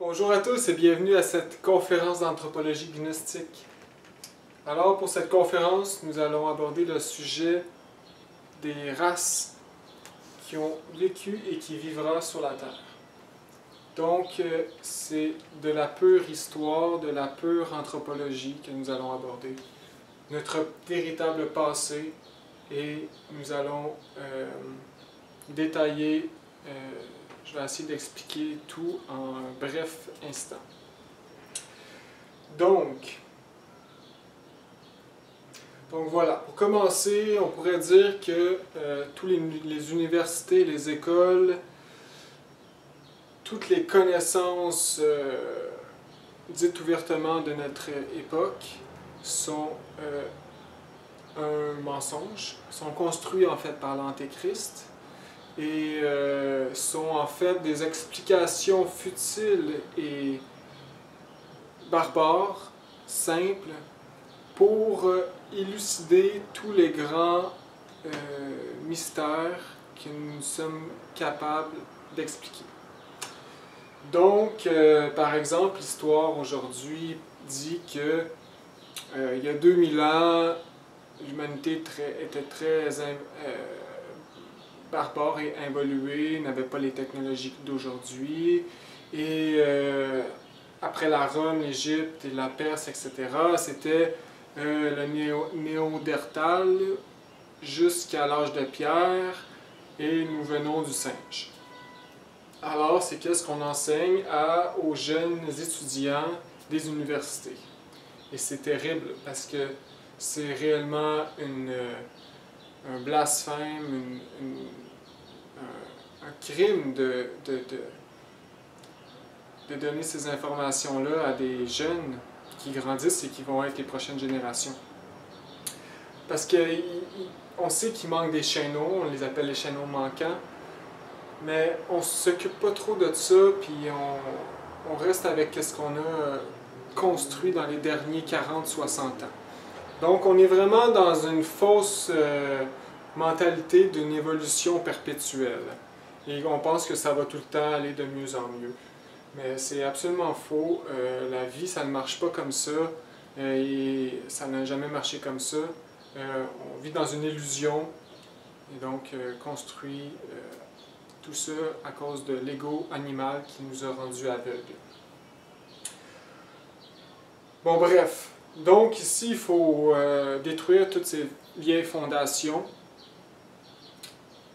Bonjour à tous et bienvenue à cette conférence d'anthropologie gnostique. Alors pour cette conférence, nous allons aborder le sujet des races qui ont vécu et qui vivra sur la Terre. Donc c'est de la pure histoire, de la pure anthropologie que nous allons aborder. Notre véritable passé et nous allons détailler je vais essayer d'expliquer tout en un bref instant. Donc voilà, pour commencer, on pourrait dire que toutes les universités, les écoles, toutes les connaissances dites ouvertement de notre époque sont un mensonge, sont construites en fait par l'Antéchrist et sont en fait des explications futiles et barbares, simples, pour élucider tous les grands mystères que nous sommes capables d'expliquer. Donc, par exemple, l'histoire aujourd'hui dit que il y a 2000 ans, l'humanité était très barbare et involuée, n'avait pas les technologies d'aujourd'hui, et après la Rome, l'Égypte et la Perse, etc., c'était le néandertal jusqu'à l'âge de pierre, et nous venons du singe. Alors, c'est qu'est-ce qu'on enseigne aux jeunes étudiants des universités. Et c'est terrible parce que c'est réellement un blasphème, un crime de donner ces informations-là à des jeunes qui grandissent et qui vont être les prochaines générations. Parce qu'on sait qu'il manque des chaînons, on les appelle les chaînons manquants, mais on ne s'occupe pas trop de ça, puis on reste avec ce qu'on a construit dans les derniers 40-60 ans. Donc on est vraiment dans une fausse mentalité d'une évolution perpétuelle. Et on pense que ça va tout le temps aller de mieux en mieux. Mais c'est absolument faux. La vie, ça ne marche pas comme ça. Et ça n'a jamais marché comme ça. On vit dans une illusion. Et donc construit tout ça à cause de l'ego animal qui nous a rendus aveugles. Bon, bref. Donc ici, il faut détruire toutes ces vieilles fondations,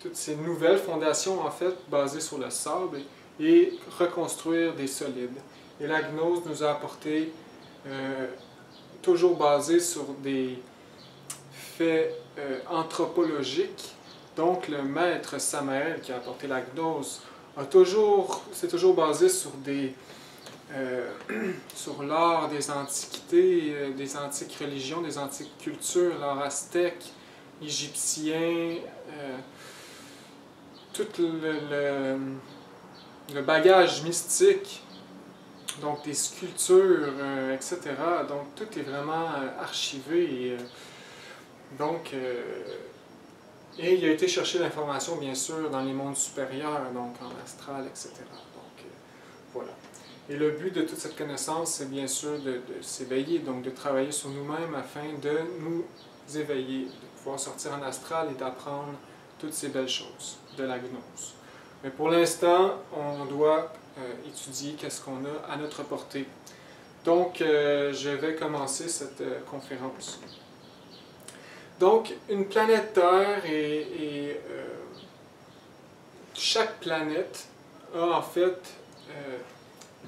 toutes ces nouvelles fondations en fait basées sur le sable et reconstruire des solides. Et la gnose nous a apporté, toujours basé sur des faits anthropologiques. Donc le maître Samael qui a apporté la gnose s'est toujours basé sur sur l'art des antiquités, des antiques religions, des antiques cultures, l'art aztèque, égyptien, tout le bagage mystique, donc des sculptures, etc. Donc tout est vraiment archivé. Et il a été chercher l'information, bien sûr, dans les mondes supérieurs, donc en astral, etc. Donc voilà. Et le but de toute cette connaissance, c'est bien sûr de s'éveiller, donc de travailler sur nous-mêmes afin de nous éveiller, de pouvoir sortir en astral et d'apprendre toutes ces belles choses de la gnose. Mais pour l'instant, on doit étudier qu'est-ce qu'on a à notre portée. Donc, je vais commencer cette conférence. Donc, une planète Terre et chaque planète a en fait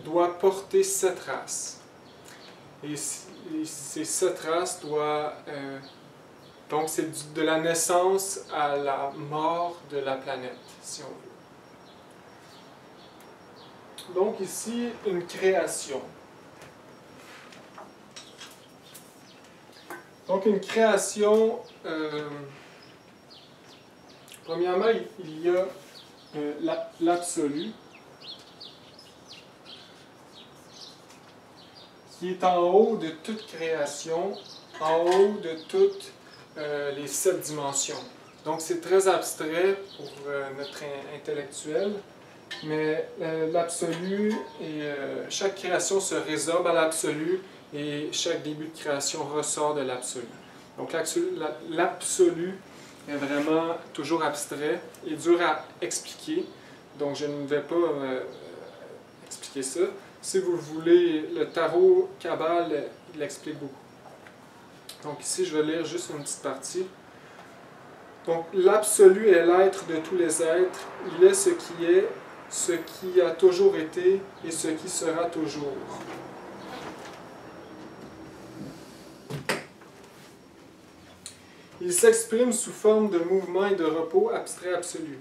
doit porter 7 races. Et ces 7 races doivent... donc c'est de la naissance à la mort de la planète, si on veut. Donc ici, une création. Donc une création, premièrement, il y a l'absolu, qui est en haut de toute création, en haut de toutes les 7 dimensions. Donc c'est très abstrait pour notre intellectuel, mais l'absolu, et chaque création se résorbe à l'absolu, et chaque début de création ressort de l'absolu. Donc l'absolu est vraiment toujours abstrait et dur à expliquer, donc je ne vais pas expliquer ça. Si vous le voulez, le tarot Kabbale l'explique beaucoup. Donc ici, je vais lire juste une petite partie. Donc l'absolu est l'être de tous les êtres. Il est, ce qui a toujours été et ce qui sera toujours. Il s'exprime sous forme de mouvement et de repos abstrait absolu.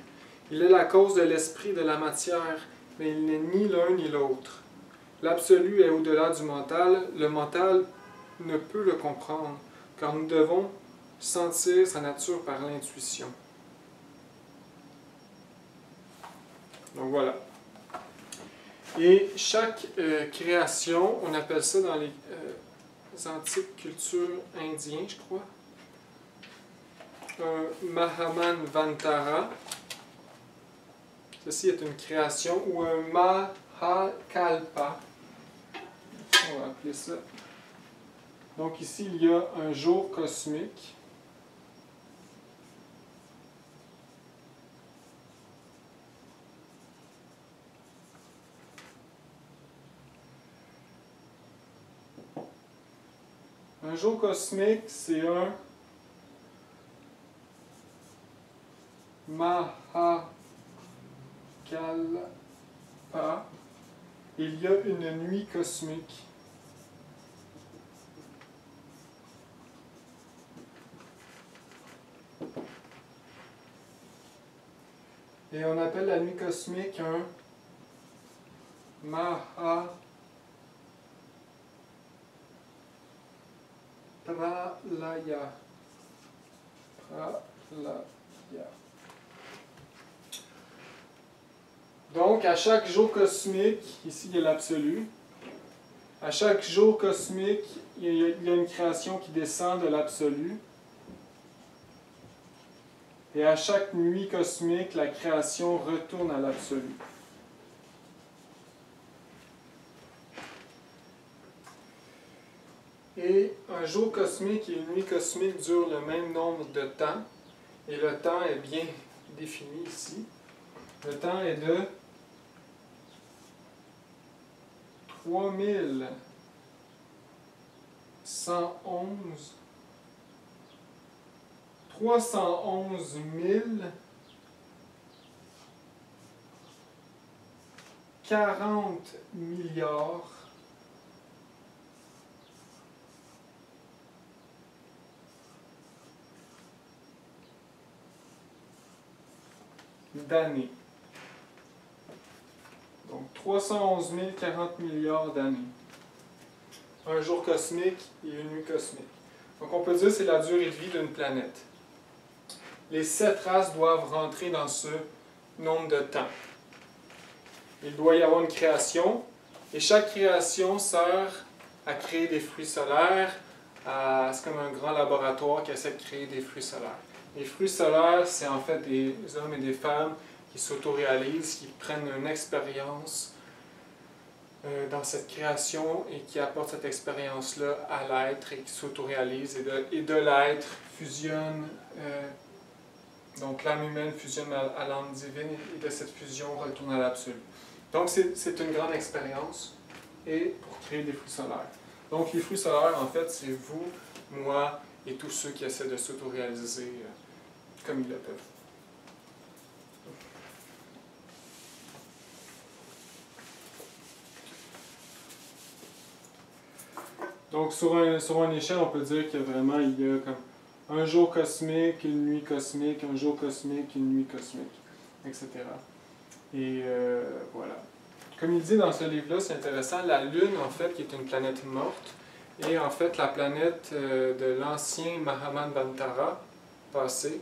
Il est la cause de l'esprit et de la matière, mais il n'est ni l'un ni l'autre. L'absolu est au-delà du mental. Le mental ne peut le comprendre, car nous devons sentir sa nature par l'intuition. Donc voilà. Et chaque création, on appelle ça dans les antiques cultures indiennes, je crois, un Mahamanvantara. Ceci est une création, ou un Mahakalpa. On va appeler ça. Donc ici, il y a un jour cosmique. Un jour cosmique, c'est un Mahakalpa. Il y a une nuit cosmique. Et on appelle la nuit cosmique un Mahapralaya. Donc, à chaque jour cosmique, ici il y a l'absolu, à chaque jour cosmique, il y a une création qui descend de l'absolu. Et à chaque nuit cosmique, la création retourne à l'absolu. Et un jour cosmique et une nuit cosmique durent le même nombre de temps. Et le temps est bien défini ici. Le temps est de 311 040 milliards d'années. Donc 311 040 milliards d'années. Un jour cosmique et une nuit cosmique. Donc on peut dire que c'est la durée de vie d'une planète. Les 7 races doivent rentrer dans ce nombre de temps. Il doit y avoir une création, et chaque création sert à créer des fruits solaires. C'est comme un grand laboratoire qui essaie de créer des fruits solaires. Les fruits solaires, c'est en fait des hommes et des femmes qui s'autoréalisent, qui prennent une expérience dans cette création et qui apportent cette expérience-là à l'être et qui s'autoréalisent et de l'être fusionnent. Donc l'âme humaine fusionne à l'âme divine et de cette fusion retourne à l'absolu. Donc c'est une grande expérience et pour créer des fruits solaires. Donc les fruits solaires, en fait, c'est vous, moi et tous ceux qui essaient de s'autoréaliser comme ils le peuvent. Donc sur une échelle, on peut dire que vraiment il y a comme un jour cosmique, une nuit cosmique, un jour cosmique, une nuit cosmique, etc. Et voilà. Comme il dit dans ce livre-là, c'est intéressant, la Lune, en fait, qui est une planète morte, est en fait la planète de l'ancien Mahamanvantara passé,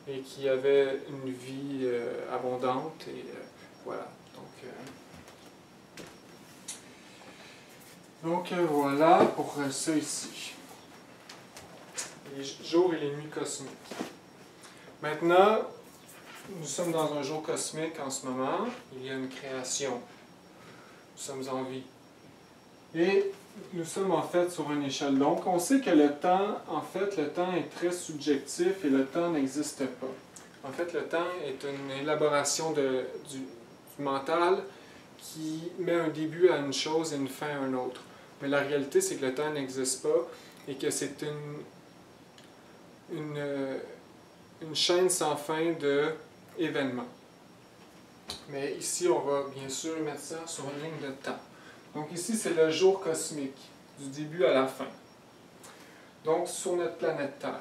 et qui avait une vie abondante, et voilà. Donc voilà pour ça ici. Les jours et les nuits cosmiques. Maintenant, nous sommes dans un jour cosmique en ce moment. Il y a une création. Nous sommes en vie. Et nous sommes en fait sur une échelle. Donc, on sait que le temps, en fait, le temps est très subjectif et le temps n'existe pas. En fait, le temps est une élaboration du mental qui met un début à une chose et une fin à une autre. Mais la réalité, c'est que le temps n'existe pas et que c'est une chaîne sans fin d'événements. Mais ici, on va bien sûr mettre ça sur une ligne de temps. Donc ici, c'est le jour cosmique, du début à la fin. Donc, sur notre planète Terre.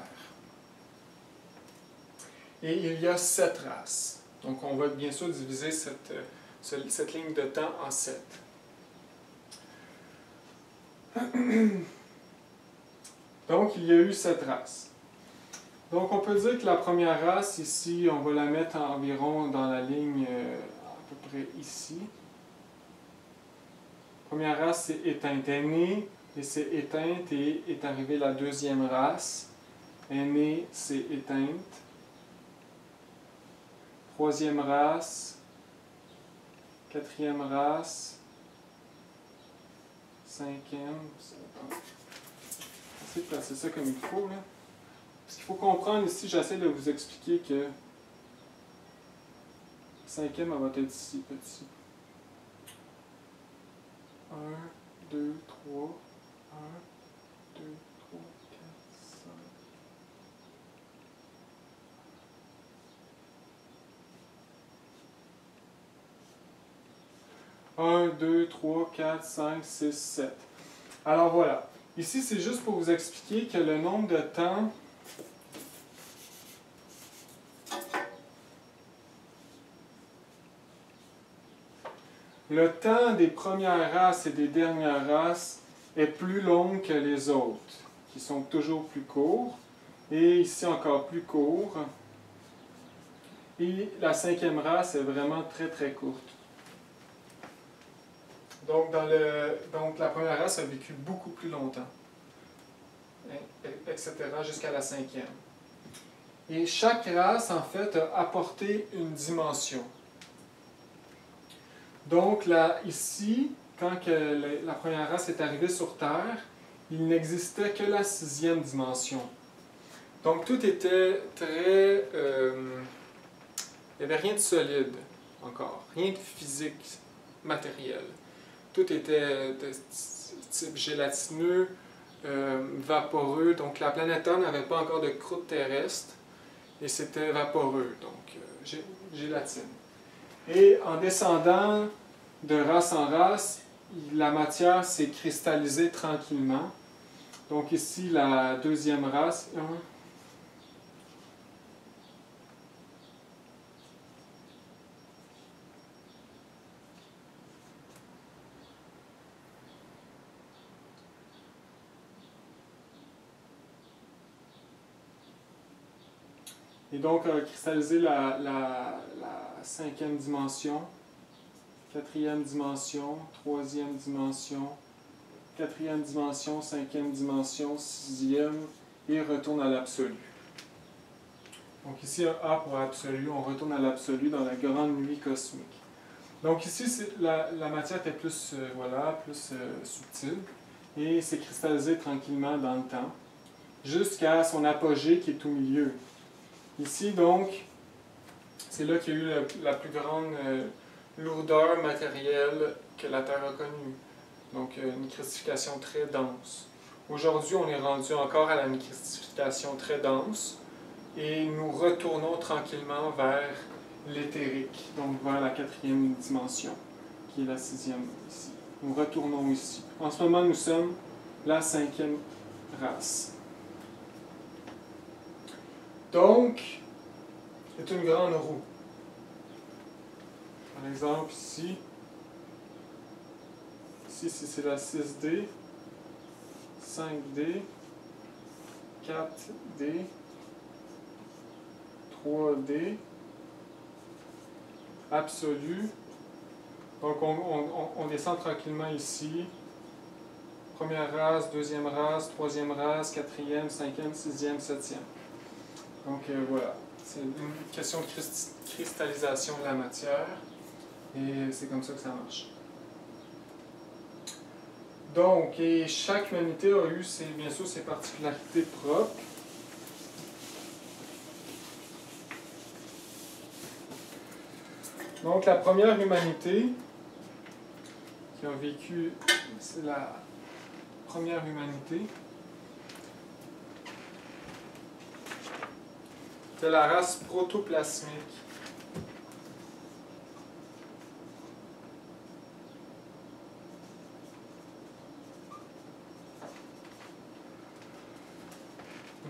Et il y a 7 races. Donc, on va bien sûr diviser cette ligne de temps en 7. Donc, il y a eu 7 races. Donc, on peut dire que la première race, ici, on va la mettre environ dans la ligne à peu près ici. La première race, c'est éteinte. Elle est née et c'est éteinte et est arrivée la deuxième race. Elle est née, c'est éteinte. Troisième race. Quatrième race. Cinquième. Essayez de placer ça comme il faut, là. Parce qu'il faut comprendre ici, j'essaie de vous expliquer que cinquième, elle va être ici, petit. 1, 2, 3, 1, 2, 3, 4, 5. 1, 2, 3, 4, 5, 6, 7. Alors voilà. Ici, c'est juste pour vous expliquer que le nombre de temps des premières races et des dernières races est plus long que les autres, qui sont toujours plus courts. Et ici, encore plus court. Et la cinquième race est vraiment très très courte. Donc, la première race a vécu beaucoup plus longtemps, etc., jusqu'à la cinquième. Et chaque race, en fait, a apporté une dimension. Donc, là, ici, quand la première race est arrivée sur Terre, il n'existait que la 6e dimension. Donc, tout était très... il n'y avait rien de solide encore, rien de physique, matériel. Tout était de type gélatineux, vaporeux. Donc, la planète Terre n'avait pas encore de croûte terrestre et c'était vaporeux, donc gélatine. Et en descendant de race en race, la matière s'est cristallisée tranquillement. Donc ici, la deuxième race. Et donc, cristalliser la 5e dimension, 4e dimension, 3e dimension, 4e dimension, 5e dimension, 6e, et retourne à l'absolu. Donc ici, un A pour absolu, on retourne à l'absolu dans la grande nuit cosmique. Donc ici, la matière était plus, plus subtile, et s'est cristallisée tranquillement dans le temps, jusqu'à son apogée qui est au milieu. Ici, donc, c'est là qu'il y a eu la plus grande lourdeur matérielle que la Terre a connue. Donc, une christification très dense. Aujourd'hui, on est rendu encore à la christification très dense et nous retournons tranquillement vers l'éthérique, donc vers la 4e dimension, qui est la 6e ici. Nous retournons ici. En ce moment, nous sommes la 5e race. Donc, c'est une grande roue. Par exemple, ici, c'est la 6D, 5D, 4D, 3D, absolu. Donc, on descend tranquillement ici. Première race, deuxième race, troisième race, quatrième, cinquième, sixième, septième. Donc, voilà. C'est une question de cristallisation de la matière. Et c'est comme ça que ça marche. Donc, et chaque humanité a eu bien sûr ses particularités propres. Donc, la première humanité qui a vécu, c'est la première humanité. C'est la race protoplasmique.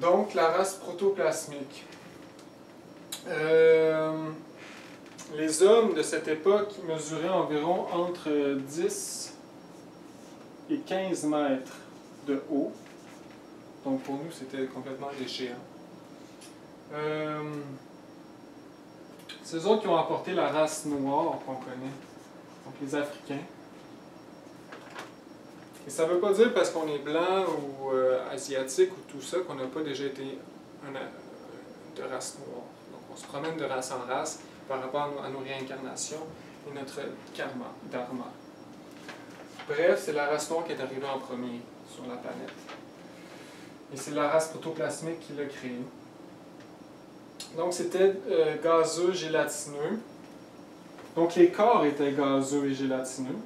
Donc, la race protoplasmique. Les hommes de cette époque mesuraient environ entre 10 et 15 mètres de haut. Donc, pour nous, c'était complètement des géants. C'est eux autres qui ont apporté la race noire qu'on connaît, donc les Africains. Et ça ne veut pas dire parce qu'on est blanc ou asiatique ou tout ça qu'on n'a pas déjà été de race noire. Donc on se promène de race en race par rapport à nos réincarnations et notre karma, dharma. Bref, c'est la race noire qui est arrivée en premier sur la planète. Et c'est la race protoplasmique qui l'a créée. Donc c'était gazeux, gélatineux. Donc les corps étaient gazeux et gélatineux.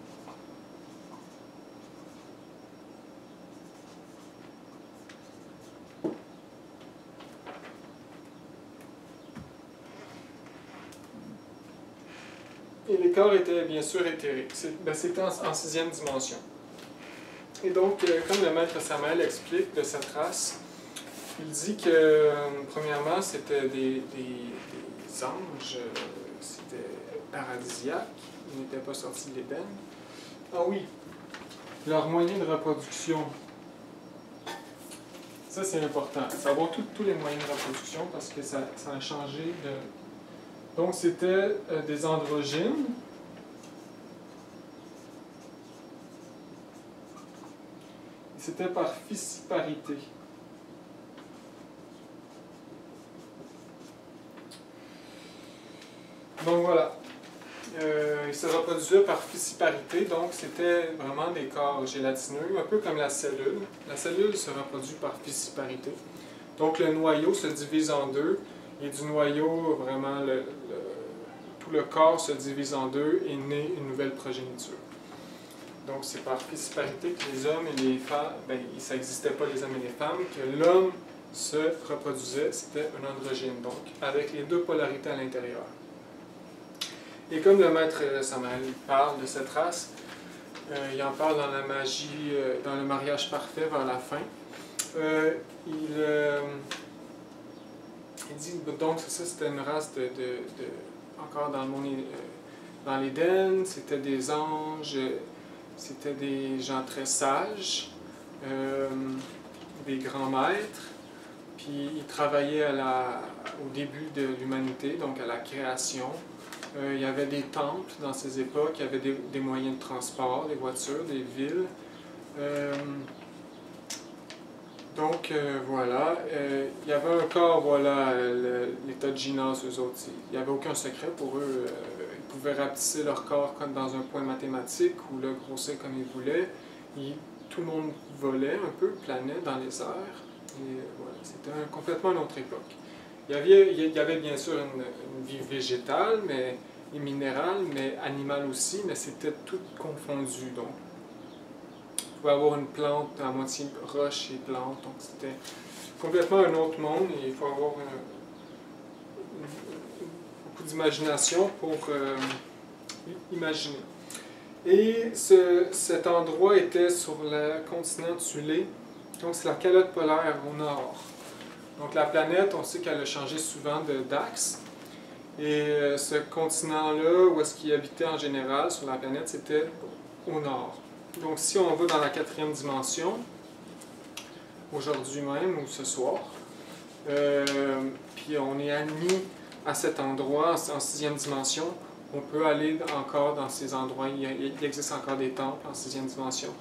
Et les corps étaient bien sûr éthériques. C'était en sixième dimension. Et donc, comme le maître Samael explique de cette race, il dit que, premièrement, c'était des anges, c'était paradisiaque, ils n'étaient pas sortis de l'Éden. Ah oui, leur moyen de reproduction. Ça, c'est important. Savoir tous les moyens de reproduction parce que ça a changé de... Donc, c'était des androgynes. C'était par fissiparité. Donc voilà. Ils se reproduisaient par fissiparité, donc c'était vraiment des corps gélatineux, un peu comme la cellule. La cellule se reproduit par fissiparité. Donc le noyau se divise en deux, et du noyau, vraiment, tout le corps se divise en deux et naît une nouvelle progéniture. Donc c'est par fissiparité que les hommes et les femmes, ça n'existait pas les hommes et les femmes, que l'homme se reproduisait, c'était un androgyne, donc avec les deux polarités à l'intérieur. Et comme le maître Samael parle de cette race, il en parle dans la magie, dans le mariage parfait vers la fin. Il dit, donc ça c'était une race encore dans le monde, dans l'Éden, c'était des anges, c'était des gens très sages, des grands maîtres, puis ils travaillaient au début de l'humanité, donc à la création. Il y avait des temples dans ces époques, il y avait des moyens de transport, des voitures, des villes. Voilà, il y avait un corps, voilà, l'état de Ginas, eux autres, il n'y avait aucun secret pour eux. Ils pouvaient rapetisser leur corps comme dans un point mathématique ou le grossir comme ils voulaient. Tout le monde volait un peu, planait dans les airs. Et voilà, c'était complètement une autre époque. Il y avait bien sûr une vie végétale, et minérale, mais animale aussi, mais c'était tout confondu. Donc, vous pouvez avoir une plante à moitié roche et plante, donc c'était complètement un autre monde et il faut avoir beaucoup d'imagination pour imaginer. Et cet endroit était sur le continent Thulé, donc c'est la calotte polaire au nord. Donc la planète, on sait qu'elle a changé souvent d'axe. Et ce continent-là, où est-ce qu'il habitait en général sur la planète, c'était au nord. Donc si on va dans la quatrième dimension, aujourd'hui même ou ce soir, puis on est admis à cet endroit en sixième dimension, on peut aller encore dans ces endroits. Il existe encore des temples en sixième dimension,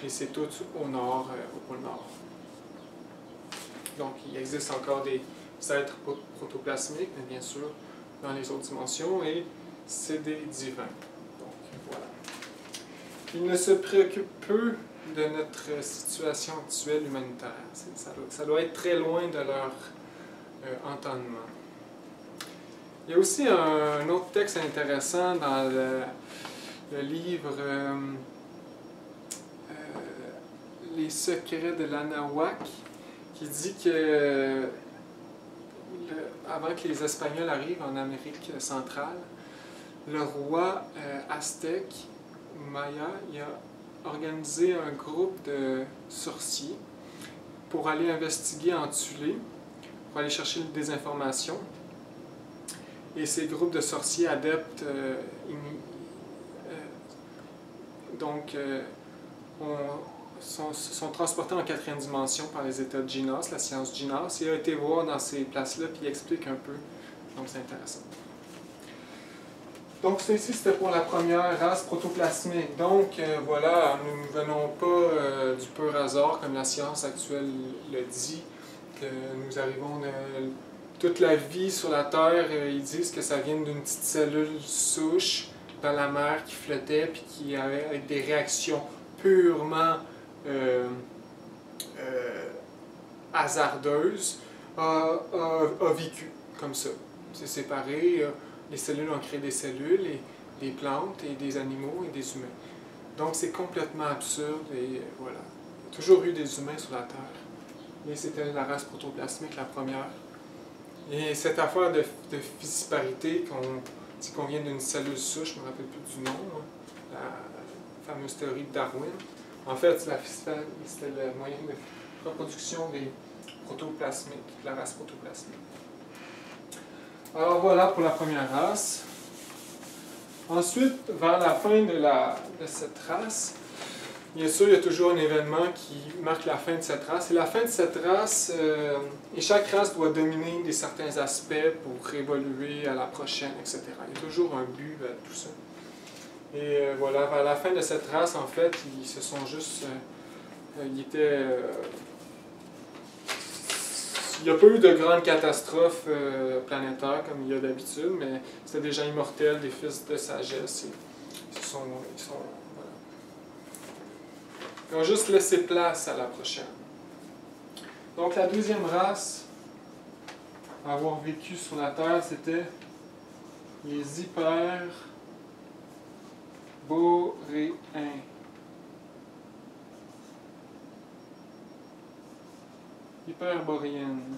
et c'est tout au nord, au pôle nord. Donc il existe encore êtres protoplasmiques, mais bien sûr dans les autres dimensions, et c'est des divins. Donc voilà. Ils ne se préoccupent peu de notre situation actuelle humanitaire. Ça doit être très loin de leur entendement. Il y a aussi un autre texte intéressant dans le livre Les secrets de l'Anahuac, qui dit que avant que les Espagnols arrivent en Amérique centrale, le roi aztèque Maya il a organisé un groupe de sorciers pour aller investiguer en Tulé, pour aller chercher des informations. Et ces groupes de sorciers adeptes sont transportés en quatrième dimension par les états de Ginas, la science Ginas, et a été voir dans ces places-là, puis il explique un peu. Donc c'est intéressant. Donc ceci, c'était pour la première race protoplasmique. Donc voilà, nous ne venons pas du pur hasard, comme la science actuelle le dit, que nous arrivons de toute la vie sur la Terre, ils disent que ça vient d'une petite cellule souche dans la mer qui flottait, puis qui avait avec des réactions purement hasardeuses, a vécu comme ça. C'est séparé. Les cellules ont créé des cellules, et des plantes, et des animaux, et des humains. Donc c'est complètement absurde, et voilà. Il y a toujours eu des humains sur la Terre. Et c'était la race protoplasmique, la première. Et cette affaire de fissiparité, qu'on dit qu'on vient d'une cellule souche, je ne me rappelle plus du nom, hein, la fameuse théorie de Darwin. En fait, c'était le moyen de reproduction des protoplasmiques, de la race protoplasmique. Alors voilà pour la première race. Ensuite, vers la fin de cette race, bien sûr, il y a toujours un événement qui marque la fin de cette race. Et la fin de cette race, et chaque race doit dominer certains aspects pour évoluer à la prochaine, etc. Il y a toujours un but à tout ça. Et voilà, vers la fin de cette race, en fait, ils se sont juste... il n'y a pas eu de grandes catastrophes planétaires comme il y a d'habitude, mais c'était des gens immortels, des fils de sagesse. Et voilà. Ils ont juste laissé place à la prochaine. Donc la deuxième race à avoir vécu sur la Terre, c'était les hyperboréens. Hyperboréennes.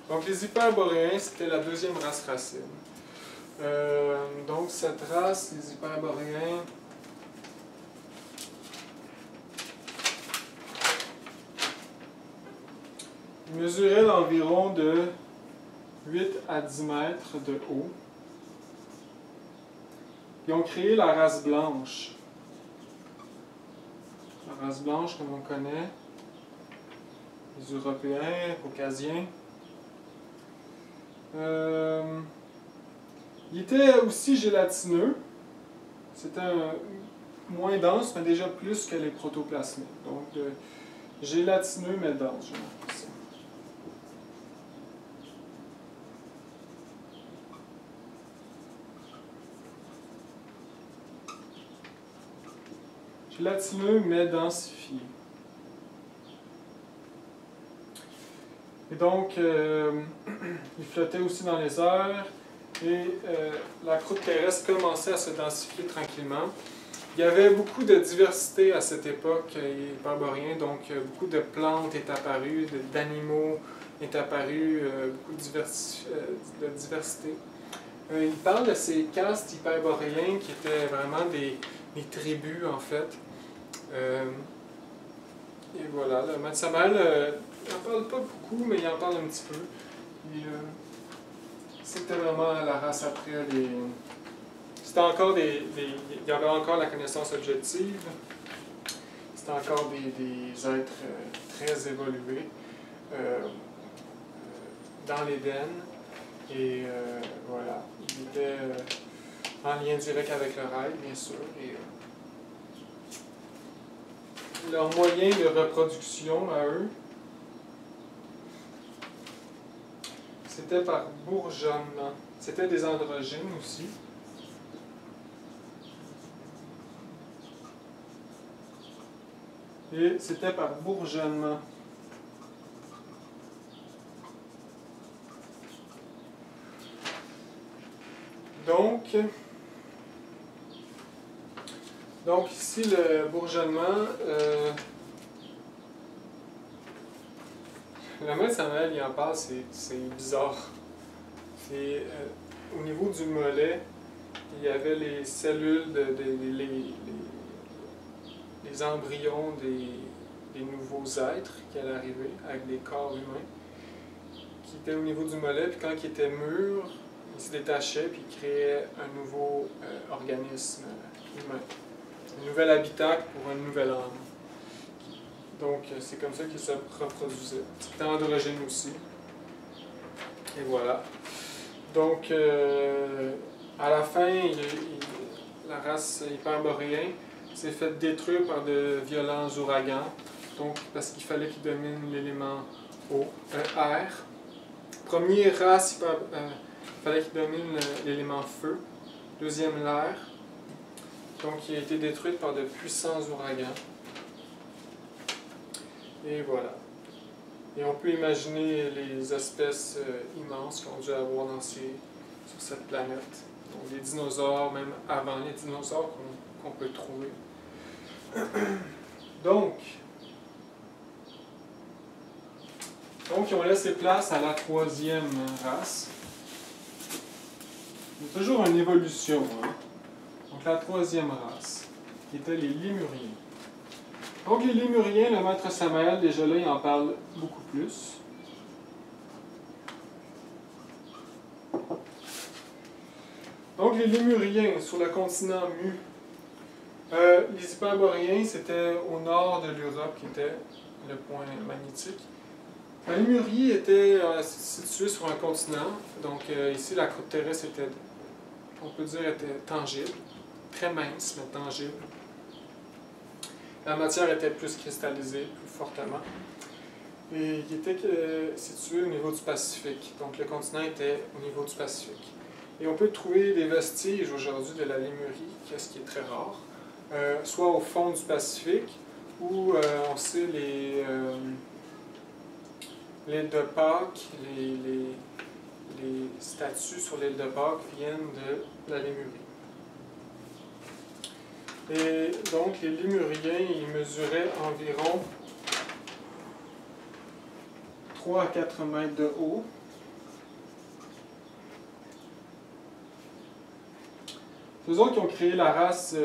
Donc les hyperboréens, c'était la deuxième race racine. Donc cette race, les hyperboréens, ils mesuraient environ de 8 à 10 mètres de haut. Ils ont créé la race blanche. La race blanche, comme on connaît, les Européens, Caucasiens. Il était aussi gélatineux. C'était moins dense, mais déjà plus que les protoplasmiques. Donc, gélatineux, mais dense. Gélatineux, mais densifié. Et donc, il flottait aussi dans les airs, et la croûte terrestre commençait à se densifier tranquillement. Il y avait beaucoup de diversité à cette époque, hyperboréen, donc beaucoup de plantes est apparues, d'animaux est apparu, beaucoup de diversité. Il parle de ces castes hyperboréens qui étaient vraiment des tribus, en fait. Et voilà, le Matt Samael n'en parle pas beaucoup, mais il en parle un petit peu. C'était vraiment la race après les... C'était encore il y avait encore la connaissance objective. C'était encore des êtres très évolués dans l'Éden. Et voilà, ils étaient en lien direct avec le rail, bien sûr. Et, leur moyen de reproduction à eux, c'était par bourgeonnement. C'était des androgynes aussi. Et c'était par bourgeonnement. Donc ici, le bourgeonnement, le maître Samuel, il en parle, c'est bizarre. Au niveau du mollet, il y avait les cellules, les embryons des nouveaux êtres qui allaient arriver avec des corps humains, qui étaient au niveau du mollet, puis quand ils étaient mûrs, ils se détachaient puis ils créaient un nouveau organisme humain. Un nouvel habitat pour une nouvelle âme. Donc, c'est comme ça qu'il se reproduisait. C'était androgyne aussi. Et voilà. Donc, à la fin, la race hyperboréenne s'est faite détruire par de violents ouragans. Donc, parce qu'il fallait qu'il domine l'élément air. Première race, il fallait qu'il domine l'élément feu. Deuxième, l'air. Donc, il a été détruite par de puissants ouragans. Et voilà. Et on peut imaginer les espèces immenses qu'on a dû avoir sur cette planète. Donc, des dinosaures, même avant les dinosaures qu'on peut trouver. Donc, ils ont laissé place à la troisième race. Il y a toujours une évolution. Hein? Donc, la troisième race, qui était les Lémuriens. Donc, les Lémuriens, le maître Samuel, déjà là, il en parle beaucoup plus. Donc, les Lémuriens sur le continent Mu. Les Hyperboréens, c'était au nord de l'Europe, qui était le point magnétique. La Lémurie était située sur un continent. Donc, ici, la croûte terrestre était, on peut dire, était tangible. Très mince, mais tangible. La matière était plus cristallisée, plus fortement. Et il était situé au niveau du Pacifique. Donc, le continent était au niveau du Pacifique. Et on peut trouver des vestiges aujourd'hui de la Lémurie, ce qui est très rare, soit au fond du Pacifique, où on sait l'île de Pâques, les statues sur l'île de Pâques viennent de la Lémurie. Et donc, les Lémuriens, ils mesuraient environ 3 à 4 mètres de haut. C'est eux autres qui ont créé la race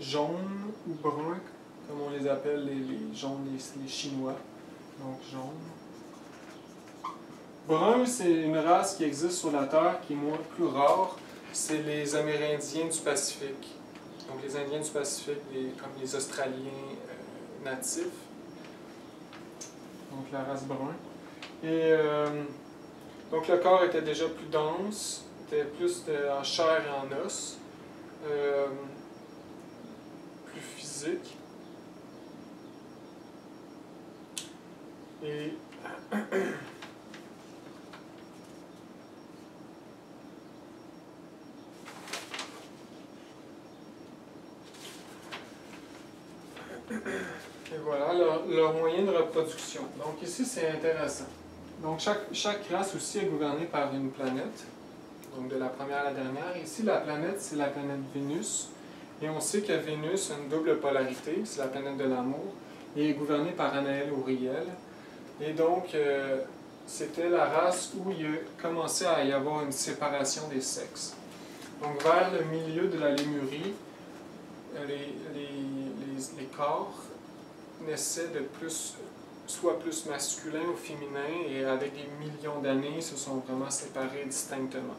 jaune ou brun, comme on les appelle les jaunes, les Chinois. Donc, jaune. Brun, c'est une race qui existe sur la Terre, qui est plus rare. C'est les Amérindiens du Pacifique. Donc, les Indiens du Pacifique, comme les Australiens natifs. Donc, la race brun. Et donc, le corps était déjà plus dense, était plus en chair et en os, plus physique. Et et voilà leur moyen de reproduction. Donc ici, c'est intéressant. Donc chaque race aussi est gouvernée par une planète, donc de la première à la dernière. Ici, la planète, c'est la planète Vénus. Et on sait que Vénus a une double polarité, c'est la planète de l'amour, et est gouvernée par Anaël Auriel. Et donc, c'était la race où il a commencé à y avoir une séparation des sexes. Donc, vers le milieu de la Lémurie, les corps naissaient de soit plus masculin ou féminin, et avec des millions d'années, se sont vraiment séparés distinctement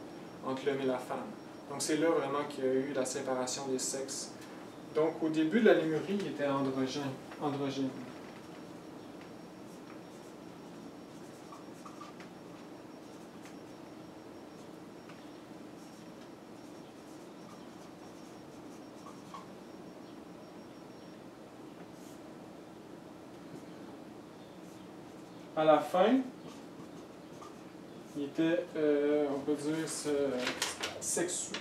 entre l'homme et la femme. Donc c'est là vraiment qu'il y a eu la séparation des sexes. Donc au début de la Lémurie, il était androgyne. À la fin, il était, on peut dire, asexué.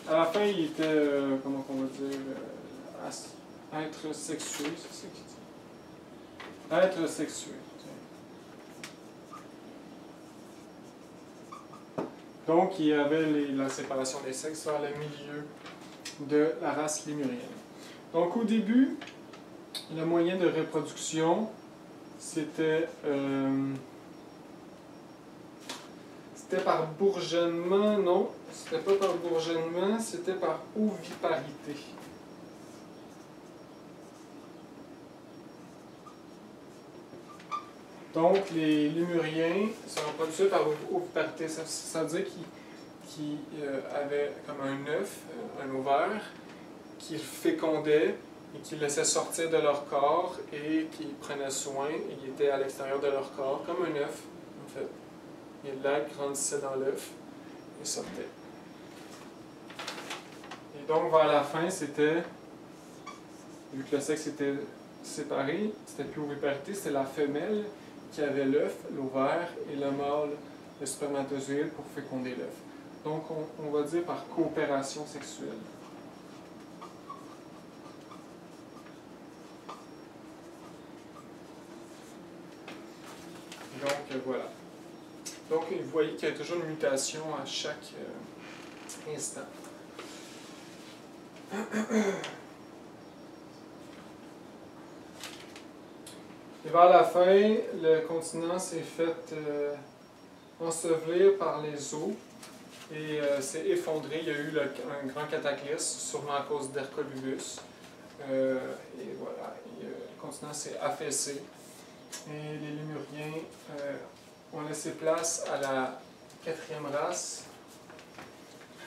À la fin, il était, comment on va dire, être sexué, c'est ça qu'il dit? Être sexué. Donc, il y avait la séparation des sexes vers le milieu de la race lémurienne. Donc, au début, le moyen de reproduction, c'était par bourgeonnement, non, c'était pas par bourgeonnement, c'était par oviparité. Donc, les lémuriens se reproduisaient par oviparité. Ça veut dire qu'ils avaient comme un œuf, un ovaire, qu'ils fécondaient et qu'ils laissaient sortir de leur corps et qu'ils prenaient soin et qui étaient à l'extérieur de leur corps, comme un œuf, en fait. Et l'aigle grandissait dans l'œuf et sortait. Et donc, vers la fin, c'était, vu que le sexe était séparé, c'était plus oviparité, c'était la femelle qui avait l'œuf, l'ovaire, et le mâle, le spermatozoïde, pour féconder l'œuf. Donc, on va dire par coopération sexuelle. Donc, voilà. Donc, vous voyez qu'il y a toujours une mutation à chaque instant. Et vers la fin, le continent s'est fait ensevelir par les eaux et s'est effondré. Il y a eu un grand cataclysme, sûrement à cause d'Hercolubus. Et voilà, le continent s'est affaissé. Et les Lémuriens ont laissé place à la 4e race.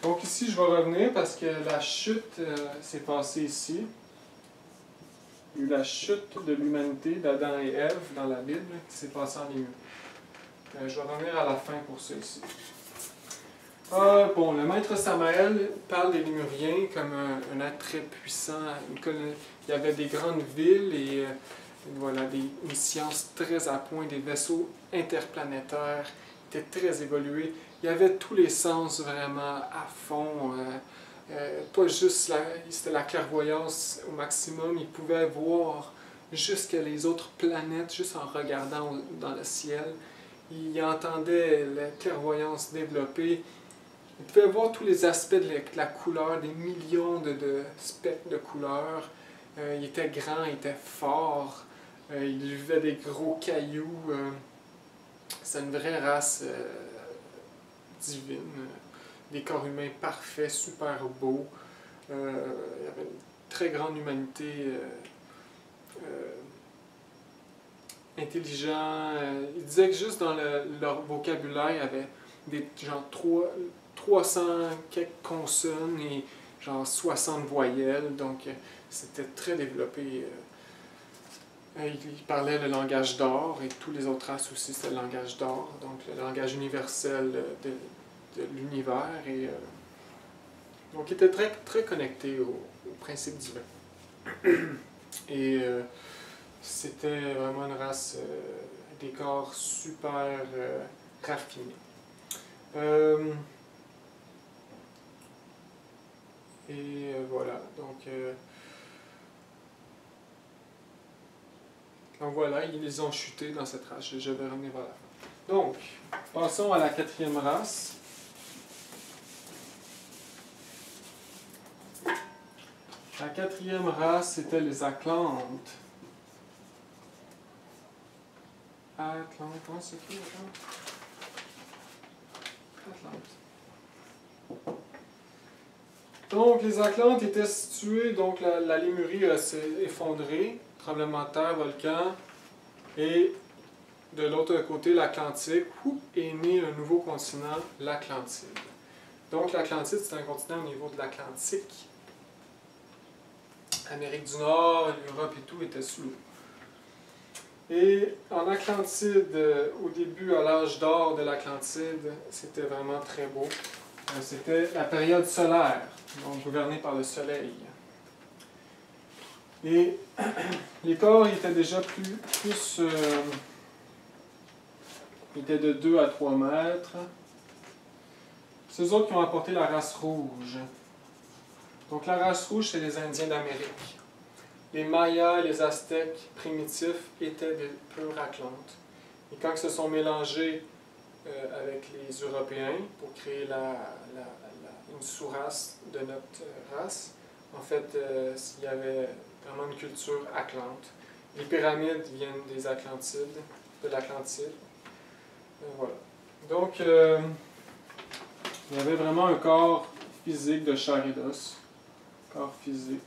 Donc ici, je vais revenir parce que la chute s'est passée ici. Il y a eu la chute de l'humanité d'Adam et Ève dans la Bible qui s'est passée en Lémurie. Je vais revenir à la fin pour ça ici. Bon, le maître Samael parle des Lémuriens comme un être très puissant. Il y avait des grandes villes et voilà, une science très à point, des vaisseaux interplanétaires, étaient très évolués. Il y avait tous les sens vraiment à fond. Pas juste c'était la clairvoyance au maximum. Il pouvait voir jusque les autres planètes juste en regardant dans le ciel. Il entendait la clairvoyance développée. Il pouvait voir tous les aspects de la couleur, des millions de spectres de couleurs. Il était grand, il était fort. Il vivait des gros cailloux. C'est une vraie race divine. Des corps humains parfaits, super beaux. Il y avait une très grande humanité. Intelligent. Il disait que juste dans leur vocabulaire, il y avait des genre 300 quelques consonnes et genre 60 voyelles. Donc c'était très développé. Il parlait le langage d'or et tous les autres races aussi, c'était le langage d'or, donc le langage universel de l'univers. Donc il était très, très connecté au principe divin. Et c'était vraiment une race, des corps super raffinés. Voilà, donc voilà, ils ont chuté dans cette race. Je vais revenir vers la fin. Donc, passons à la 4e race. La 4e race, c'était les Atlantes. Comment c'est écrit, Atlante. Donc, les Atlantes étaient situées, donc la Lémurie s'est effondrée, tremblement de terre, volcan, et de l'autre côté, l'Atlantique, où est né un nouveau continent, l'Atlantide. Donc, l'Atlantide, c'est un continent au niveau de l'Atlantique. Amérique du Nord, l'Europe et tout étaient sous l'eau. Et en Atlantide, au début, à l'âge d'or de l'Atlantide, c'était vraiment très beau. C'était la période solaire, donc gouvernée par le soleil. Et les corps étaient déjà plus Ils étaient de 2 à 3 mètres. C'est eux autres qui ont apporté la race rouge. Donc la race rouge, c'est les Indiens d'Amérique. Les Mayas et les Aztèques primitifs étaient des pures Atlantes. Et quand ils se sont mélangés avec les Européens pour créer une sous-race de notre race, en fait, il y avait vraiment une culture atlante. Les pyramides viennent des Atlantides, de l'Atlantide. Voilà. Donc, il y avait vraiment un corps physique de chair et d'os. Corps physique.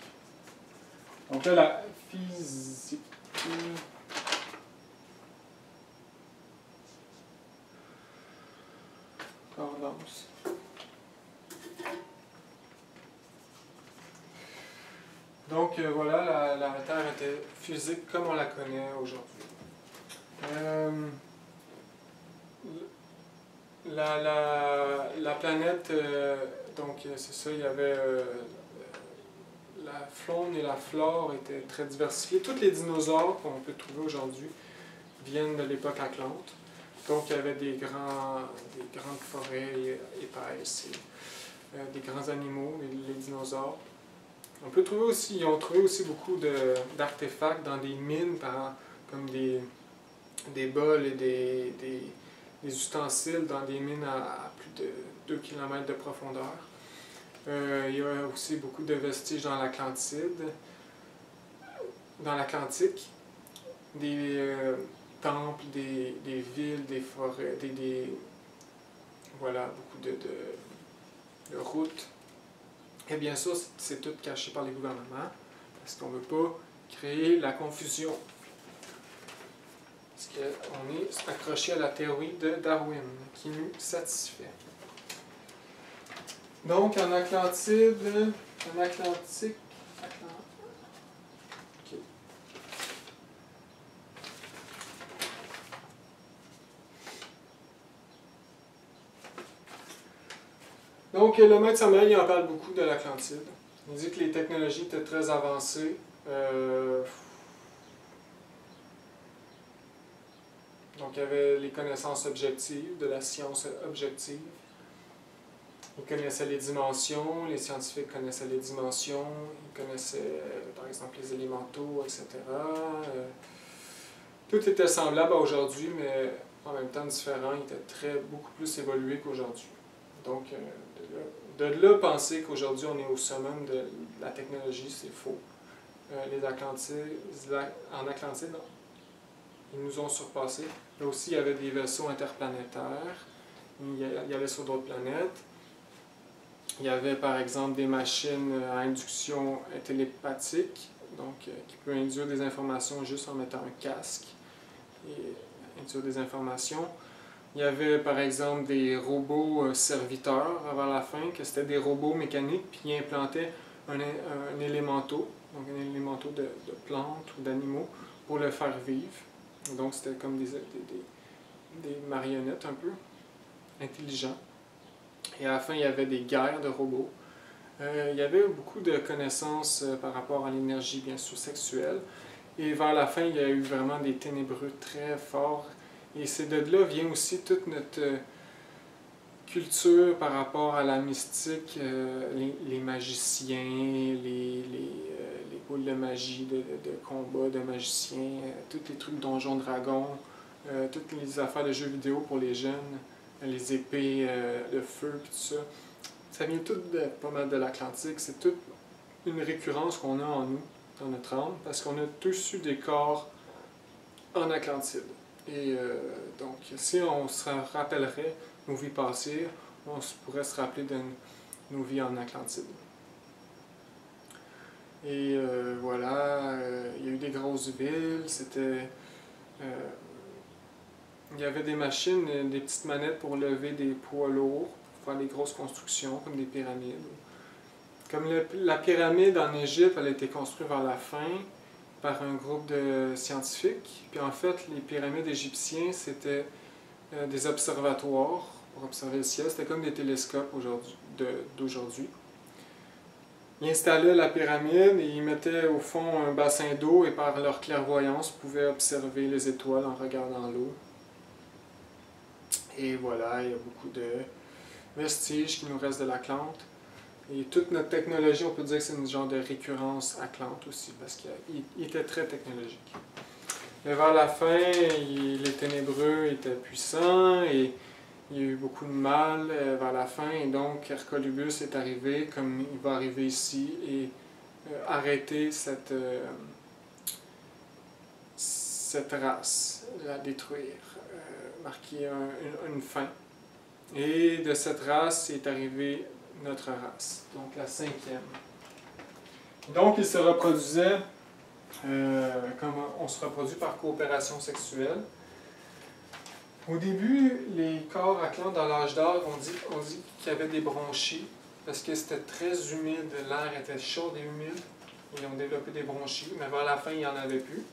Donc là, la physique. Corps dense. Donc voilà, la Terre était physique comme on la connaît aujourd'hui. La planète, donc c'est ça, il y avait la faune et la flore étaient très diversifiées. Tous les dinosaures qu'on peut trouver aujourd'hui viennent de l'époque Atlante. Donc il y avait des grandes forêts épaisses, et, des grands animaux, les dinosaures. On peut trouver aussi, ils ont trouvé aussi beaucoup d'artefacts dans des mines, comme des bols et des ustensiles dans des mines à plus de 2 km de profondeur. Il y a aussi beaucoup de vestiges dans l'Atlantide, dans l'Atlantique, des temples, des villes, des forêts, voilà, beaucoup de routes. Et bien sûr, c'est tout caché par les gouvernements, parce qu'on ne veut pas créer la confusion. Parce qu'on est accroché à la théorie de Darwin, qui nous satisfait. Donc, en Atlantide, en Atlantique, okay. Donc, le maître Samuel, il en parle beaucoup de l'Atlantide. Il dit que les technologies étaient très avancées. Donc, il y avait les connaissances objectives, de la science objective. Ils connaissaient les dimensions, les scientifiques connaissaient les dimensions, ils connaissaient, par exemple, les élémentaux, etc. Tout était semblable à aujourd'hui, mais en même temps différent. Il était beaucoup plus évolué qu'aujourd'hui. Donc, de là, penser qu'aujourd'hui, on est au summum de la technologie, c'est faux. Les Atlantides, en Atlantide, ils nous ont surpassés. Là aussi, il y avait des vaisseaux interplanétaires. Il y allait sur d'autres planètes. Il y avait par exemple des machines à induction télépathique, donc qui peut induire des informations juste en mettant un casque et induire des informations. Il y avait par exemple des robots serviteurs avant la fin, que c'était des robots mécaniques, puis ils implantaient un élémento, donc un élémento de plantes ou d'animaux, pour le faire vivre. Donc c'était comme des marionnettes un peu intelligents. Et à la fin, il y avait des guerres de robots. Il y avait beaucoup de connaissances par rapport à l'énergie, bien sûr, sexuelle. Et vers la fin, il y a eu vraiment des ténébreux très forts. Et c'est de là vient aussi toute notre culture par rapport à la mystique, les magiciens, les boules de magie, de combat de magiciens, tous les trucs Donjons Dragons, toutes les affaires de jeux vidéo pour les jeunes, les épées de feu, tout ça. Ça vient tout pas mal de l'Atlantique. C'est toute une récurrence qu'on a en nous, dans notre âme, parce qu'on a tous eu des corps en Atlantide. Et donc, si on se rappellerait nos vies passées, on pourrait se rappeler de nos vies en Atlantide. Et voilà, il y a eu des grosses villes, il y avait des machines, des petites manettes pour lever des poids lourds, pour faire des grosses constructions, comme des pyramides. Comme la pyramide en Égypte, elle a été construite vers la fin par un groupe de scientifiques. Puis en fait, les pyramides égyptiennes, c'était des observatoires pour observer le ciel. C'était comme des télescopes d'aujourd'hui. Ils installaient la pyramide et ils mettaient au fond un bassin d'eau et par leur clairvoyance, ils pouvaient observer les étoiles en regardant l'eau. Et voilà, il y a beaucoup de vestiges qui nous restent de l'Atlante. Et toute notre technologie, on peut dire que c'est une genre de récurrence Atlante aussi, parce qu'il était très technologique. Mais vers la fin, les ténébreux étaient puissants et il y a eu beaucoup de mal vers la fin. Et donc, Hercolubus est arrivé, comme il va arriver ici, et arrêter cette race, la détruire, marquer une fin. Et de cette race est arrivée notre race, donc la 5e. Donc, il se reproduisait, comme on se reproduit par coopération sexuelle. Au début, les corps Atlantes dans l'âge d'or, on dit qu'il y avait des bronchies, parce que c'était très humide, l'air était chaud et humide, et ils ont développé des bronchies, mais vers la fin, il n'y en avait plus.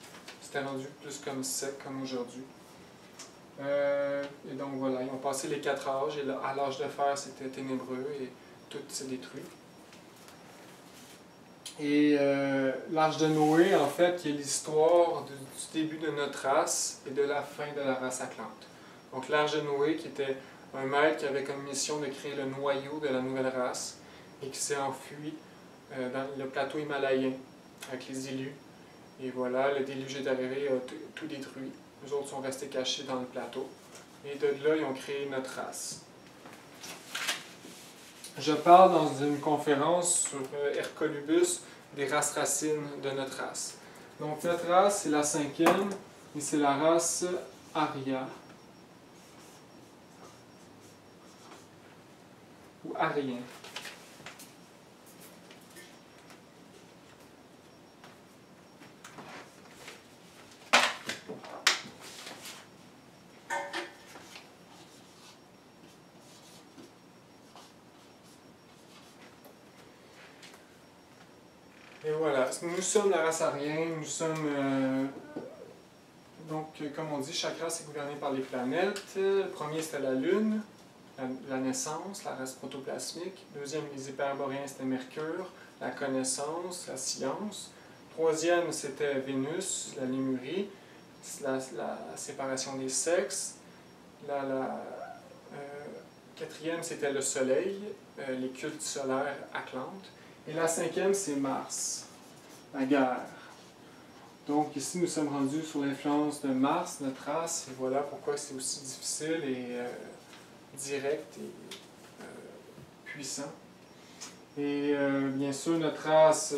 C'était rendu plus comme sec, comme aujourd'hui. Et donc voilà, ils ont passé les 4 âges, et à l'âge de fer, c'était ténébreux, et tout s'est détruit. Et l'âge de Noé, en fait, qui est l'histoire du début de notre race et de la fin de la race Atlante. Donc l'âge de Noé, qui était un maître qui avait comme mission de créer le noyau de la nouvelle race, et qui s'est enfui dans le plateau himalayen avec les élus. Et voilà, le déluge est arrivé, a tout détruit. Les autres sont restés cachés dans le plateau. Et de là, ils ont créé notre race. Je parle dans une conférence sur Hercolubus des races racines de notre race. Donc notre race, c'est la 5e, et c'est la race Aria. Ou Arien. Et voilà, nous sommes la race arienne, nous sommes, donc comme on dit, chaque race est gouvernée par les planètes. Le premier c'était la Lune, la naissance, la race protoplasmique. Deuxième, les hyperboréens, c'était Mercure, la connaissance, la science. Troisième, c'était Vénus, la Lémurie, la séparation des sexes. Quatrième, c'était le Soleil, les cultes solaires Atlante. Et la 5e, c'est Mars, la guerre. Donc ici, nous sommes rendus sur l'influence de Mars, notre race, et voilà pourquoi c'est aussi difficile et direct et puissant. Et bien sûr, notre race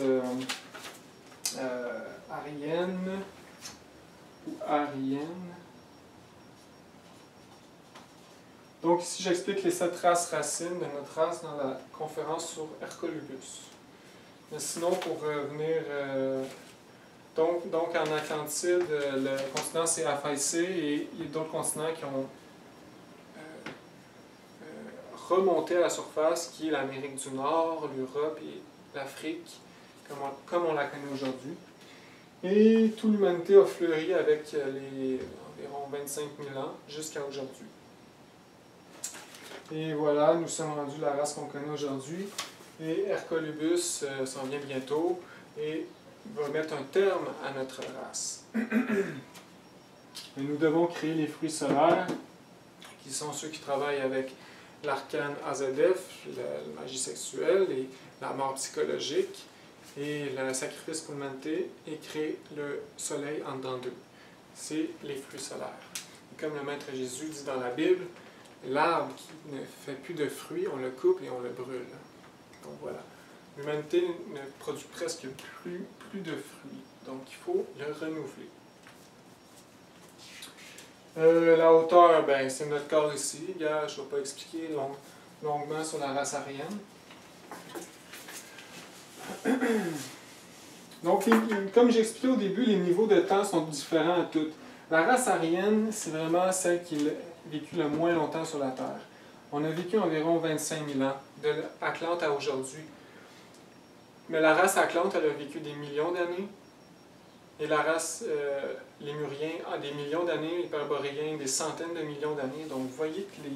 arienne, ou arienne. Donc ici, j'explique les 7 races racines de notre race dans la conférence sur Hercolubus. Mais sinon, pour revenir, donc en Atlantide, le continent s'est affaissé et il y a d'autres continents qui ont remonté à la surface, qui est l'Amérique du Nord, l'Europe et l'Afrique, comme on la connaît aujourd'hui. Et toute l'humanité a fleuri avec les environ 25 000 ans jusqu'à aujourd'hui. Et voilà, nous sommes rendus la race qu'on connaît aujourd'hui. Et Hercolubus s'en vient bientôt et va mettre un terme à notre race. Et nous devons créer les fruits solaires, qui sont ceux qui travaillent avec l'arcane Azadef, la magie sexuelle et la mort psychologique, et le sacrifice pour l'humanité, et créer le soleil en dedans d'eux. C'est les fruits solaires. Et comme le Maître Jésus dit dans la Bible, l'arbre qui ne fait plus de fruits, on le coupe et on le brûle. Donc voilà. L'humanité ne produit presque plus de fruits. Donc il faut le renouveler. La hauteur, ben, c'est notre corps ici. Regarde, je ne vais pas expliquer longuement sur la race arienne. Donc, comme j'ai expliqué au début, les niveaux de temps sont différents à toutes. La race arienne, c'est vraiment celle qui a vécu le moins longtemps sur la Terre. On a vécu environ 25 000 ans, de l'Atlante à aujourd'hui. Mais la race Atlante, elle a vécu des millions d'années. Et la race lémurien a des millions d'années, hyperboréen des centaines de millions d'années. Donc vous voyez que le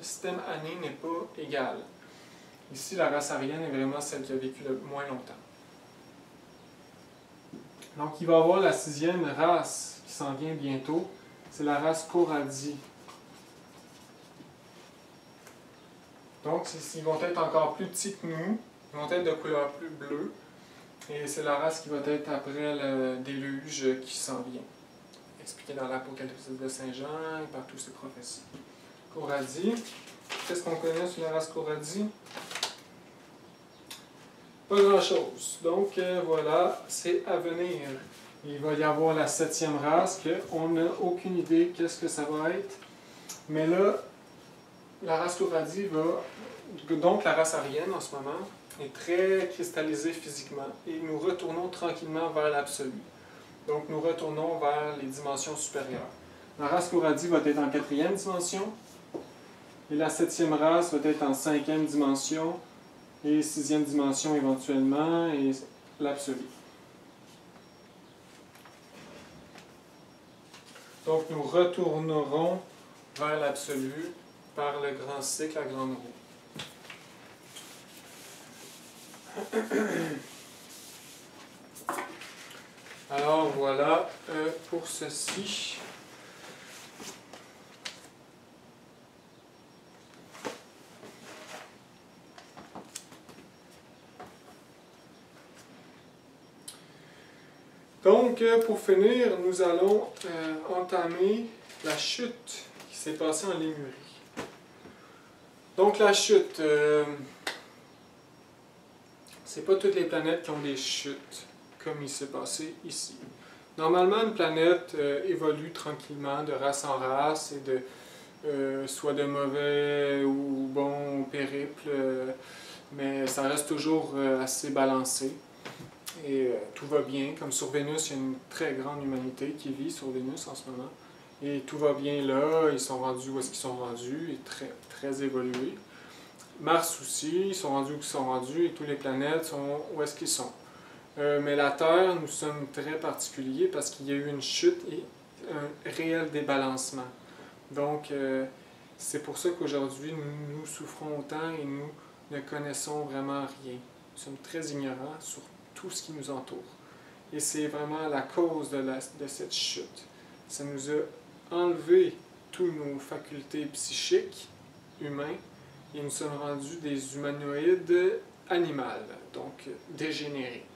système année n'est pas égal. Ici, la race arienne est vraiment celle qui a vécu le moins longtemps. Donc il va y avoir la 6e race qui s'en vient bientôt. C'est la race Coradi. Donc, ils vont être encore plus petits que nous, ils vont être de couleur plus bleue, et c'est la race qui va être après le déluge qui s'en vient, expliqué dans l'Apocalypse de Saint Jean et par toutes ses prophéties. Coradi, qu'est-ce qu'on connaît sur la race Coradi? Pas grand-chose. Donc voilà, c'est à venir. Il va y avoir la 7e race, qu'on n'a aucune idée qu'est-ce que ça va être. Mais là, la race Coradi va, donc la race aryenne en ce moment, est très cristallisée physiquement. Et nous retournons tranquillement vers l'absolu. Donc nous retournons vers les dimensions supérieures. La race Coradi va être en 4e dimension. Et la 7e race va être en 5e dimension. Et 6e dimension éventuellement. Et l'absolu. Donc nous retournerons vers l'absolu par le grand cycle à grande roue. Alors voilà pour ceci. Donc, pour finir, nous allons entamer la chute qui s'est passée en Lémurie. Donc, la chute, c'est pas toutes les planètes qui ont des chutes, comme il s'est passé ici. Normalement, une planète évolue tranquillement de race en race, et soit de mauvais ou bons périples, mais ça reste toujours assez balancé. Et tout va bien. Comme sur Vénus, il y a une très grande humanité qui vit sur Vénus en ce moment. Et tout va bien là, ils sont rendus où est-ce qu'ils sont rendus, et très, très évolués. Mars aussi, ils sont rendus où ils sont rendus, et toutes les planètes sont où est-ce qu'ils sont. Mais la Terre, nous sommes très particuliers parce qu'il y a eu une chute et un réel débalancement. Donc, c'est pour ça qu'aujourd'hui, nous souffrons autant et nous ne connaissons vraiment rien. Nous sommes très ignorants sur tout ce qui nous entoure. Et c'est vraiment la cause de cette chute. Ça nous a enlevé toutes nos facultés psychiques, humains, et nous sommes rendus des humanoïdes animales, donc dégénérés.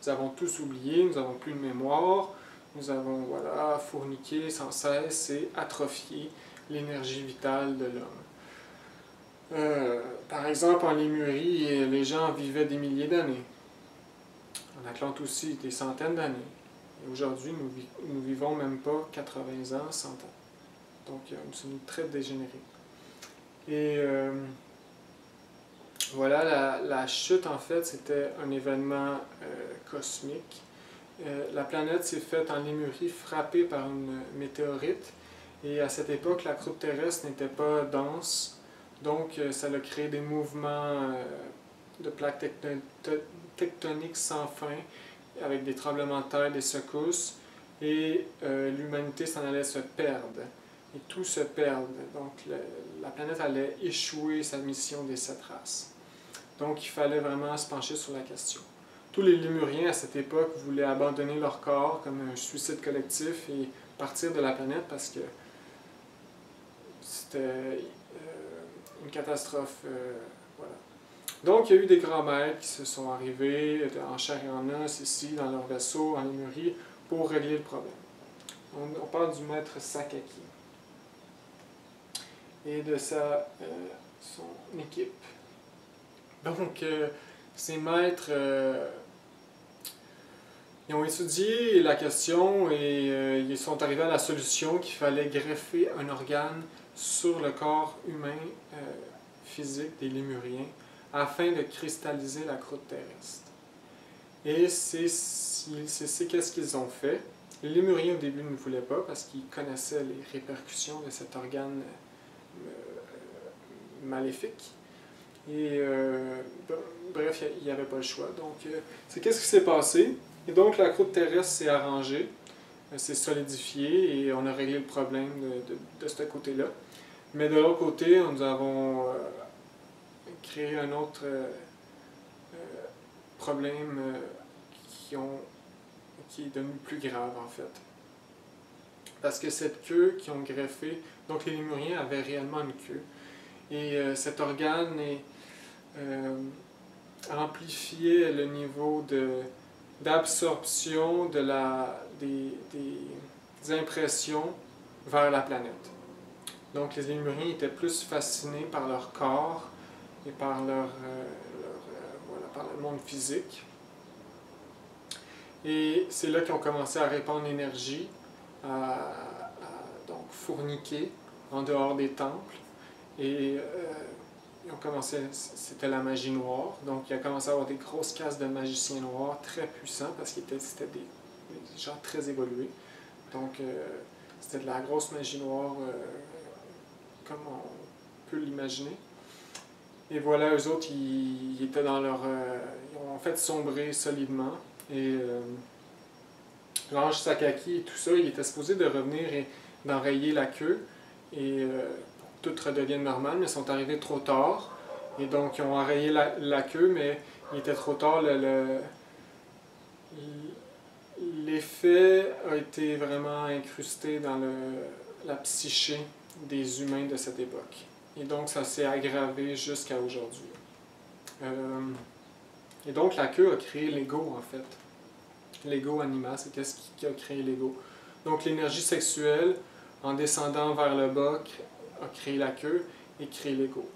Nous avons tous oublié, nous n'avons plus de mémoire, nous avons fourniqué sans cesse et atrophié l'énergie vitale de l'homme. Par exemple, en Lémurie, les gens vivaient des milliers d'années. En Atlante aussi, des centaines d'années. Et aujourd'hui, nous vivons même pas 80 ans, 100 ans. Donc, nous sommes très dégénérés. Et voilà, la chute, en fait, c'était un événement cosmique. La planète s'est faite en Lémurie, frappée par une météorite. Et à cette époque, la croûte terrestre n'était pas dense. Donc, ça a créé des mouvements de plaques tectoniques sans fin, avec des tremblements de terre, des secousses, et l'humanité s'en allait se perdre. Et tout se perdre. Donc, la planète allait échouer sa mission des 7 races. Donc, il fallait vraiment se pencher sur la question. Tous les Lémuriens, à cette époque, voulaient abandonner leur corps comme un suicide collectif et partir de la planète parce que c'était une catastrophe. Voilà. Donc, il y a eu des grands maîtres qui se sont arrivés en chair et en os ici, dans leur vaisseau, en Lémurie, pour régler le problème. On parle du maître Sakaki et de son équipe. Donc, ces maîtres, ils ont étudié la question et ils sont arrivés à la solution qu'il fallait greffer un organe sur le corps humain physique des Lémuriens afin de cristalliser la croûte terrestre. Et c'est qu'est-ce qu'ils ont fait. Les Lémuriens au début ne voulaient pas parce qu'ils connaissaient les répercussions de cet organe maléfique. Et bref, il n'y avait pas le choix. Donc, c'est qu'est-ce qui s'est passé. Et donc, la croûte terrestre s'est arrangée, s'est solidifiée et on a réglé le problème de ce côté-là. Mais de l'autre côté, nous avons créé un autre problème qui est devenu plus grave, en fait. Parce que cette queue qu'ils ont greffée, donc les Lémuriens avaient réellement une queue. Et cet organe amplifiait le niveau d'absorption des impressions vers la planète. Donc les Lémuriens étaient plus fascinés par leur corps et par voilà, par le monde physique. Et c'est là qu'ils ont commencé à répandre l'énergie, donc fourniquer en dehors des temples. Et ils ont commencé, c'était la magie noire. Donc il a commencé à avoir des grosses castes de magiciens noirs très puissants parce qu'ils c'était des gens très évolués. Donc c'était de la grosse magie noire comme on peut l'imaginer. Et voilà, eux autres, ils étaient dans leur... ils ont en fait sombré solidement. Et l'ange Sakaki et tout ça, il était supposé de revenir et d'enrayer la queue et pour que tout redevienne normal, mais ils sont arrivés trop tard. Et donc, ils ont enrayé la queue, mais il était trop tard. L'effet a été vraiment incrusté dans la psyché des humains de cette époque. Et donc, ça s'est aggravé jusqu'à aujourd'hui. Et donc, la queue a créé l'ego, en fait. L'ego animal, c'est qu'est-ce qui a créé l'ego. Donc, l'énergie sexuelle, en descendant vers le bas, a créé la queue et créé l'ego.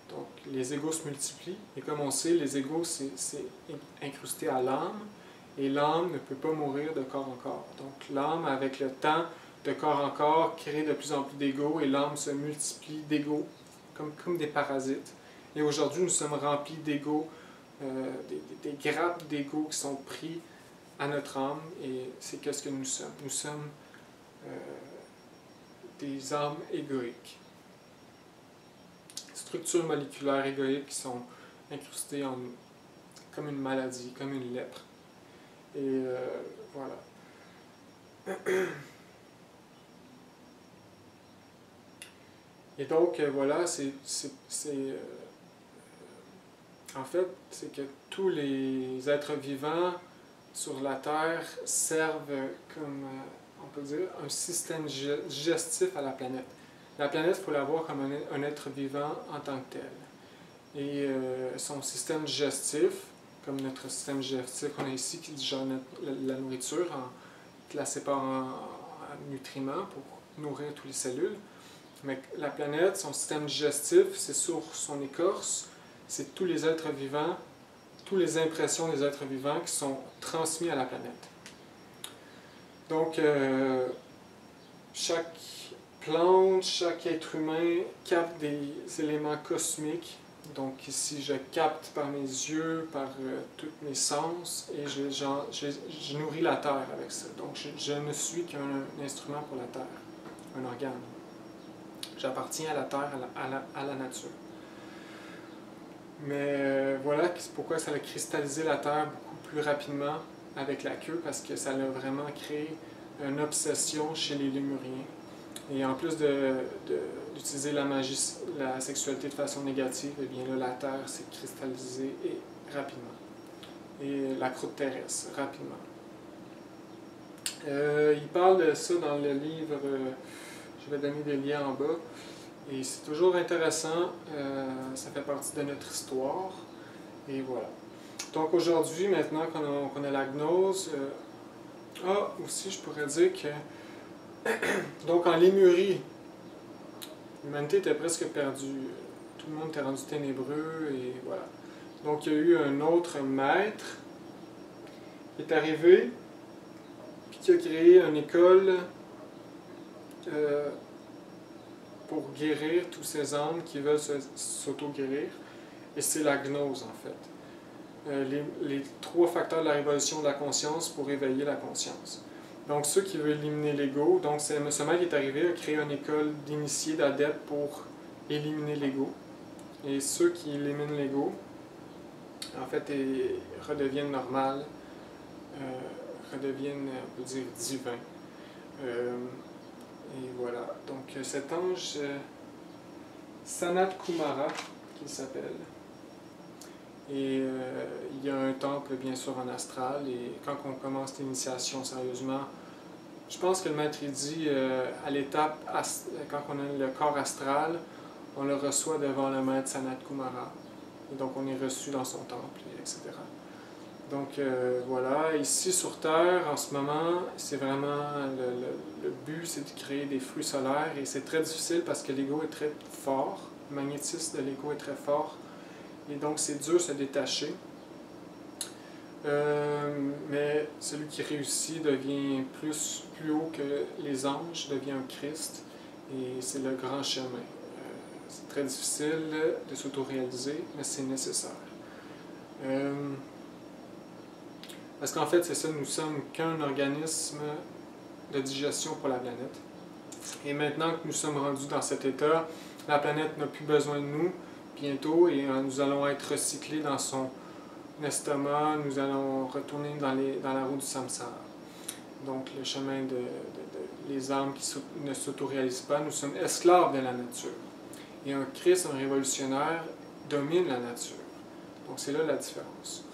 Donc, les égos se multiplient. Et comme on sait, les égos, c'est incrusté à l'âme. Et l'âme ne peut pas mourir de corps en corps. Donc, l'âme, avec le temps, de corps en corps, crée de plus en plus d'égos et l'âme se multiplie d'égos, comme des parasites. Et aujourd'hui, nous sommes remplis d'égos, des grappes d'égos qui sont pris à notre âme, et c'est qu'est-ce que nous sommes. Nous sommes des âmes égoïques. Structures moléculaires égoïques qui sont incrustées en nous, comme une maladie, comme une lèpre. Et voilà. Et donc, voilà, en fait, c'est que tous les êtres vivants sur la Terre servent comme, on peut dire, un système digestif à la planète. La planète, il faut la voir comme un être vivant en tant que tel. Et son système digestif, comme notre système digestif qu'on a ici, qui digère la nourriture, qui la sépare en nutriments pour nourrir toutes les cellules. Mais la planète, son système digestif, c'est sur son écorce, c'est tous les êtres vivants, toutes les impressions des êtres vivants qui sont transmis à la planète. Donc, chaque plante, chaque être humain capte des éléments cosmiques. Donc ici, je capte par mes yeux, par tous mes sens, et je nourris la Terre avec ça. Donc, je ne suis qu'un instrument pour la Terre, un organe. J'appartiens à la Terre, à la nature. Mais voilà pourquoi ça a cristallisé la Terre beaucoup plus rapidement avec la queue, parce que ça a vraiment créé une obsession chez les Lémuriens. Et en plus d'utiliser la magie, la sexualité de façon négative, eh bien là, la Terre s'est cristallisée rapidement. Et la croûte terrestre, rapidement. Il parle de ça dans le livre, je vais donner des liens en bas. Et c'est toujours intéressant, ça fait partie de notre histoire. Et voilà. Donc aujourd'hui, maintenant qu'on a la gnose, aussi je pourrais dire que donc en Lémurie, l'humanité était presque perdue. Tout le monde était rendu ténébreux et voilà. Donc il y a eu un autre maître qui est arrivé puis qui a créé une école pour guérir tous ces âmes qui veulent s'auto-guérir. Et c'est la gnose en fait. Les 3 facteurs de la révolution de la conscience pour éveiller la conscience. Donc, ceux qui veulent éliminer l'ego, donc ce maître qui est arrivé a créé une école d'initiés, d'adeptes pour éliminer l'ego. Et ceux qui éliminent l'ego, en fait, redeviennent normales, redeviennent, on peut dire, divins. Et voilà. Donc, cet ange, Sanat Kumara, qu'il s'appelle. Et il y a un temple, bien sûr, en astral. Et quand on commence l'initiation sérieusement, je pense que le maître il dit à l'étape, quand on a le corps astral, on le reçoit devant le maître Sanat Kumara. Et donc on est reçu dans son temple, etc. Donc voilà, ici sur Terre, en ce moment, c'est vraiment le but, c'est de créer des flux solaires et c'est très difficile parce que l'ego est très fort, le magnétisme de l'ego est très fort et donc c'est dur de se détacher. Mais celui qui réussit devient plus haut que les anges, devient un Christ et c'est le grand chemin. C'est très difficile de s'auto-réaliser, mais c'est nécessaire. Parce qu'en fait, c'est ça, nous sommes qu'un organisme de digestion pour la planète. Et maintenant que nous sommes rendus dans cet état, la planète n'a plus besoin de nous bientôt et nous allons être recyclés dans son estomac, nous allons retourner dans la roue du samsara. Donc le chemin les âmes qui ne s'auto-réalisent pas, nous sommes esclaves de la nature. Et un Christ, un révolutionnaire, domine la nature. Donc c'est là la différence.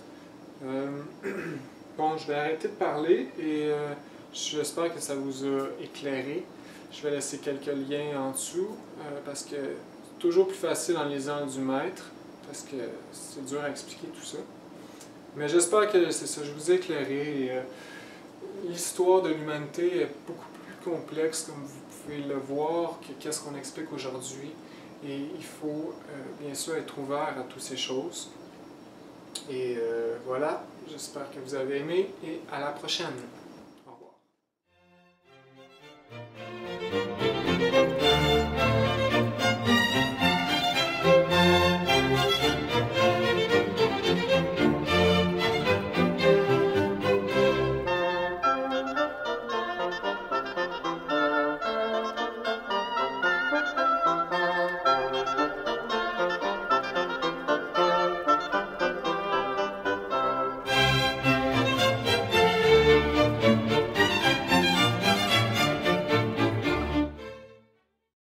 Bon, je vais arrêter de parler et j'espère que ça vous a éclairé. Je vais laisser quelques liens en dessous parce que c'est toujours plus facile en lisant du maître parce que c'est dur à expliquer tout ça. Mais j'espère que c'est ça, je vous ai éclairé. L'histoire de l'humanité est beaucoup plus complexe, comme vous pouvez le voir, que qu'est-ce qu'on explique aujourd'hui. Et il faut bien sûr être ouvert à toutes ces choses. Et voilà, j'espère que vous avez aimé et à la prochaine.